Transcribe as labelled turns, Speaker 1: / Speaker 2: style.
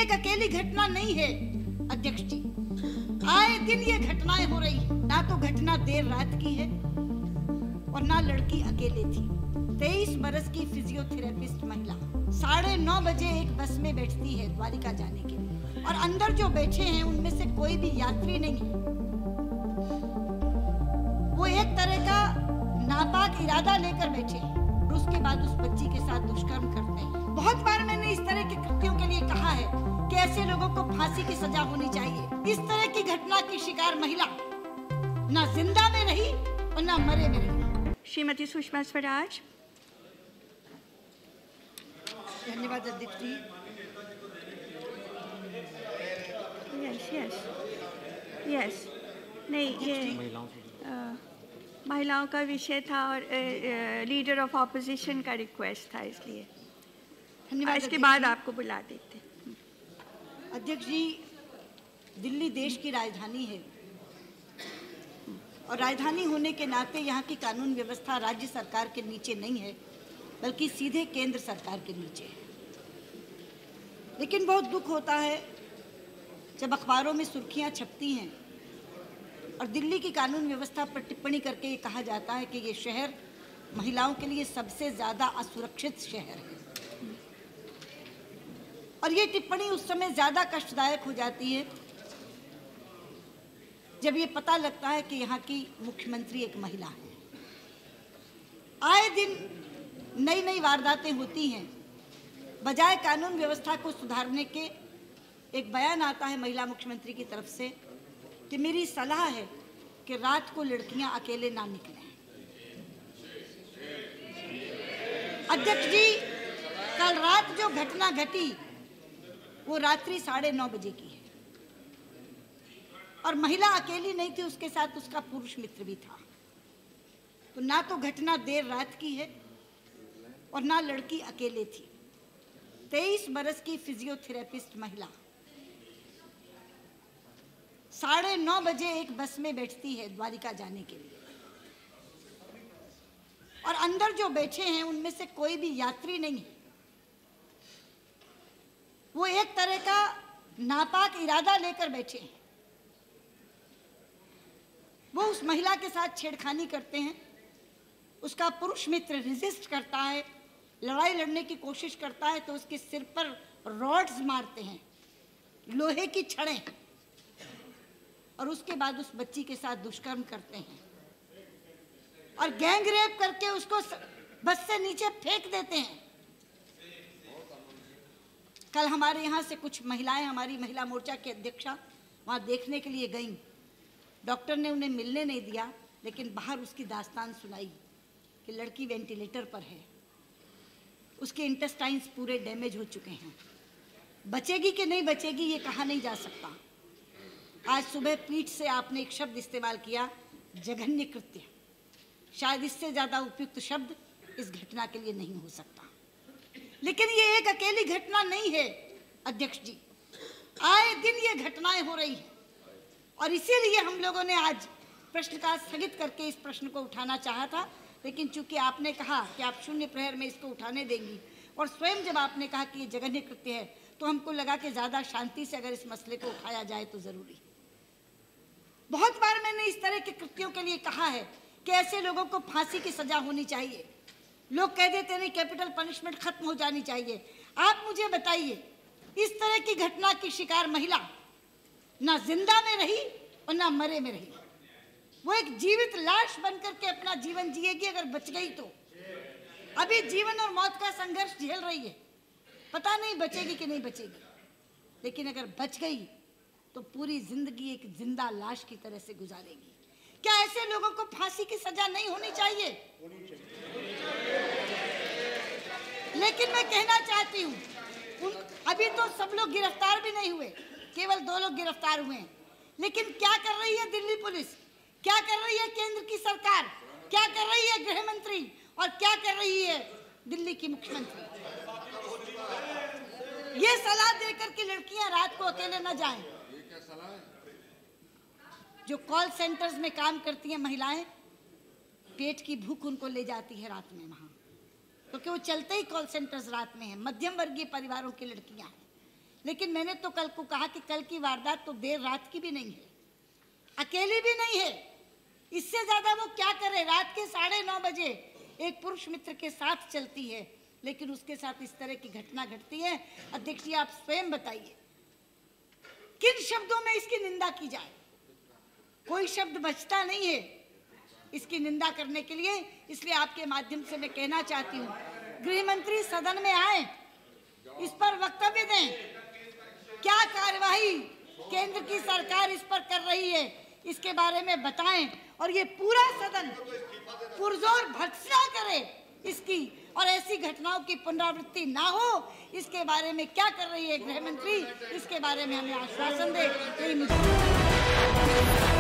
Speaker 1: एक अकेली घटना नहीं है अध्यक्ष जी, आए दिन ये घटनाएं हो रही है। ना तो घटना देर रात की है और ना लड़की अकेले थी। 23 बरस की फिजियोथेरेपिस्ट महिला 9:30 बजे एक बस में बैठती है द्वारिका जाने के लिए, और अंदर जो बैठे हैं उनमें से कोई भी यात्री नहीं है। वो एक तरह का नापाक इरादा लेकर बैठे हैं और उसके बाद उस बच्ची के साथ दुष्कर्म करते हैं। बहुत बार मैंने इस तरह के कृत्यों के लिए कहा है कि ऐसे लोगों को फांसी की सजा होनी चाहिए। इस तरह की घटना की शिकार महिला ना जिंदा में रही और ना मरे में रही।
Speaker 2: श्रीमती सुषमा स्वराज।
Speaker 1: धन्यवाद अध्यक्ष जी।
Speaker 2: यस नहीं, ये महिलाओं का विषय था और लीडर ऑफ ऑपोजिशन का रिक्वेस्ट था, इसलिए इसके बाद आपको बुला देते।
Speaker 1: अध्यक्ष जी, दिल्ली देश की राजधानी है और राजधानी होने के नाते यहाँ की कानून व्यवस्था राज्य सरकार के नीचे नहीं है, बल्कि सीधे केंद्र सरकार के नीचे है। लेकिन बहुत दुख होता है जब अखबारों में सुर्खियाँ छपती हैं और दिल्ली की कानून व्यवस्था पर टिप्पणी करके ये कहा जाता है कि ये शहर महिलाओं के लिए सबसे ज़्यादा असुरक्षित शहर है। और ये टिप्पणी उस समय ज़्यादा कष्टदायक हो जाती है जब ये पता लगता है कि यहाँ की मुख्यमंत्री एक महिला है। आए दिन नई नई वारदातें होती हैं। बजाय कानून व्यवस्था को सुधारने के एक बयान आता है महिला मुख्यमंत्री की तरफ से कि मेरी सलाह है कि रात को लड़कियां अकेले ना निकलें। अध्यक्ष जी, कल रात जो घटना घटी वो रात्रि 9:30 बजे की है और महिला अकेली नहीं थी, उसके साथ उसका पुरुष मित्र भी था। तो ना तो घटना देर रात की है और ना लड़की अकेले थी। 23 बरस की फिजियोथेरेपिस्ट महिला 9:30 बजे एक बस में बैठती है द्वारिका जाने के लिए, और अंदर जो बैठे हैं उनमें से कोई भी यात्री नहीं है। वो एक तरह का नापाक इरादा लेकर बैठे हैं। वो उस महिला के साथ छेड़खानी करते हैं। उसका पुरुष मित्र रेजिस्ट करता है, लड़ाई लड़ने की कोशिश करता है तो उसके सिर पर रॉड्स मारते हैं, लोहे की छड़ें, और उसके बाद उस बच्ची के साथ दुष्कर्म करते हैं और गैंग रेप करके उसको बस से नीचे फेंक देते हैं। कल हमारे यहाँ से कुछ महिलाएं, हमारी महिला मोर्चा की अध्यक्षा वहाँ देखने के लिए गईं। डॉक्टर ने उन्हें मिलने नहीं दिया, लेकिन बाहर उसकी दास्तान सुनाई कि लड़की वेंटिलेटर पर है, उसके इंटेस्टाइन्स पूरे डैमेज हो चुके हैं, बचेगी कि नहीं बचेगी ये कहा नहीं जा सकता। आज सुबह पीठ से आपने एक शब्द इस्तेमाल किया, जघन्य कृत्य। शायद इससे ज़्यादा उपयुक्त शब्द इस घटना के लिए नहीं हो सकता। लेकिन ये एक अकेली घटना नहीं है अध्यक्ष जी, आए दिन ये घटनाएं हो रही हैं और इसीलिए हम लोगों ने आज प्रश्नकाल स्थगित करके इस प्रश्न को उठाना चाहा था। लेकिन चूंकि आपने कहा कि आप शून्य प्रहर में इसको उठाने देंगी और स्वयं जब आपने कहा कि ये जघन्य कृत्य है, तो हमको लगा कि ज़्यादा शांति से अगर इस मसले को उठाया जाए तो ज़रूरी। बहुत बार मैंने इस तरह के कृत्यों के लिए कहा है कि ऐसे लोगों को फांसी की सजा होनी चाहिए। लोग कह देते नहीं, कैपिटल पनिशमेंट खत्म हो जानी चाहिए। आप मुझे बताइए, इस तरह की घटना की शिकार महिला ना जिंदा में रही और ना मरे में रही। वो एक जीवित लाश बनकर के अपना जीवन जिएगी अगर बच गई तो। अभी जीवन और मौत का संघर्ष झेल रही है, पता नहीं बचेगी कि नहीं बचेगी, लेकिन अगर बच गई तो पूरी जिंदगी एक जिंदा लाश की तरह से गुजारेगी। क्या ऐसे लोगों को फांसी की सजा नहीं होनी चाहिए? लेकिन मैं कहना चाहती हूँ, अभी तो सब लोग गिरफ्तार भी नहीं हुए, केवल 2 लोग गिरफ्तार हुए हैं। लेकिन क्या कर रही है दिल्ली पुलिस, क्या कर रही है केंद्र की सरकार, क्या कर रही है गृह मंत्री और क्या कर रही है दिल्ली की मुख्यमंत्री? ये सलाह देकर कि लड़कियां रात को अकेले न जाएं। जो कॉल सेंटर्स में काम करती हैं महिलाएं, पेट की भूख उनको ले जाती है रात में वहां, क्योंकि वो चलते ही कॉल सेंटर्स रात में हैं। मध्यम वर्गीय परिवारों की लड़कियां हैं, लेकिन मैंने तो कल को कहा कि कल की वारदात तो देर रात की भी नहीं है, अकेली भी नहीं है। इससे ज्यादा वो क्या करे? रात के 9:30 बजे एक पुरुष मित्र के साथ चलती है, लेकिन उसके साथ इस तरह की घटना घटती है। अध्यक्ष जी, आप स्वयं बताइए किन शब्दों में इसकी निंदा की जाए? कोई शब्द बचता नहीं है इसकी निंदा करने के लिए। इसलिए आपके माध्यम से मैं कहना चाहती हूँ, गृह मंत्री सदन में आए, इस पर वक्तव्य दें, क्या कार्यवाही केंद्र की सरकार इस पर कर रही है इसके बारे में बताएं, और ये पूरा सदन पुरजोर भर्त्सना करे इसकी, और ऐसी घटनाओं की पुनरावृत्ति ना हो, इसके बारे में क्या कर रही है गृह मंत्री, इसके बारे में हमें आश्वासन दे। यही मुझे